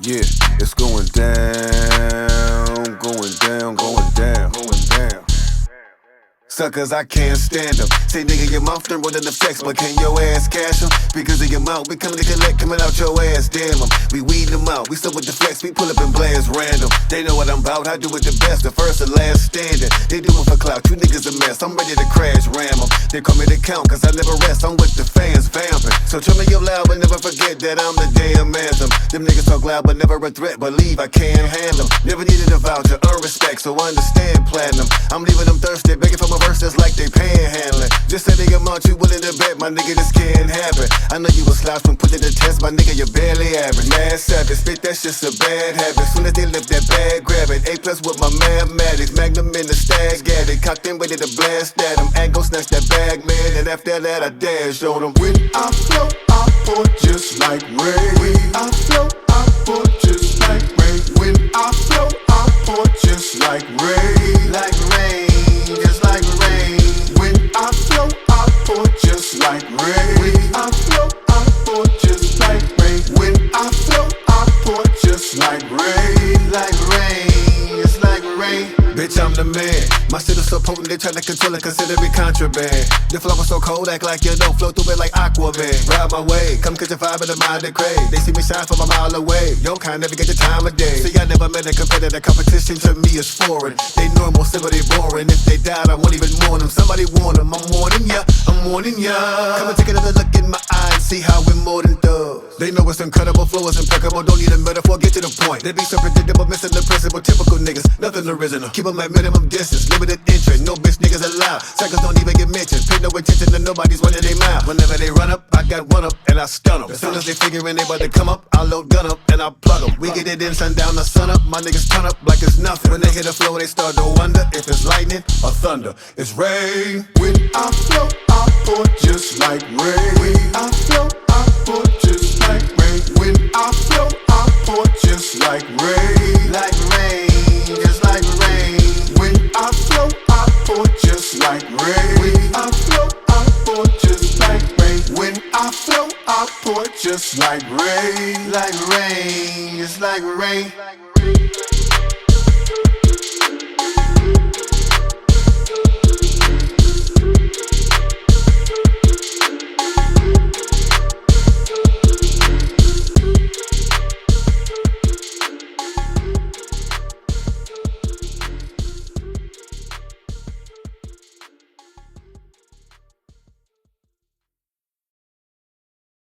Yeah, it's going down, going down, going down, going down. Suckers, I can't stand them. Say nigga, your mouth done running the flex, but can your ass cash them? Because of your mouth, we coming to collect, coming out your ass, damn them. We weed them out, we still with the flex, we pull up and blast random. They know what I'm about, I do it the best, the first and last standing. They do it for clout, you niggas a mess, I'm ready to crash, ram them. They call me the count, cause I never rest, I'm with the fans, vamping. So turn me up loud, but never forget that I'm the damn anthem. Them niggas talk loud, but never a threat, believe I can't handle them. Never needed a voucher, earn respect, so understand platinum. I'm leaving them thirsty, begging for my verses like they panhandling. Just say the amount you willing to bet, my nigga, this can't happen. I know you a slouch from putting the test, my nigga, you're barely average. Mad savage, spit that shit's a bad habit. Soon as they lift that bag, grab it. A+ with my mathematics, Magnum in the stag, got it. Cocked in, ready to blast at him. And go snatch that bag, man, and after that I dash on him. When I float, I pour just like rain. When I float, I pour just like rain. When I float, I pour just like rain. Like rain, just like rain. When I float, I pour just like rain. When I float, I pour just like rain. When I float, I pour just like rain. Like rain, it's like rain. Bitch, I'm the man. My shit is so potent, they try to control it, consider it contraband. The flow was so cold, act like you don't flow through it like Aquaman. Ride my way, come catch a vibe in the mind that crave. They see me shine from a mile away. Your kind never get the time of day. See, I never met a competitor, competition to me is foreign. They normal, simple, they boring. If they died, I won't even mourn them. Somebody warn them, I'm warning ya, I'm warning ya. Come and take another look in my eye and see how we're more than thugs. They know it's incredible, flow is impeccable, don't need a metaphor, get to the point. They be so predictable, missing the principle, typical niggas, nothing original. Keep them at minimum distance, limited entry, no bitch niggas allowed. Cycles don't even get mentioned, pay no attention to nobody's running their mouth. Whenever they run up, I got one up and I stun them. As soon as they figuring they about to come up, I load gun up and I plug them. We get it in sundown to sun up, my niggas turn up like it's nothing. When they hit the flow, they start to wonder if it's lightning or thunder. It's rain. When I float, I pour just like rain. When I float, I pour just like rain. When I float, I pour just like rain. Like rain, just like rain. When I float, I pour just like rain. When I float, I pour just like rain. When I float, I pour just like rain. Like rain, it's like rain.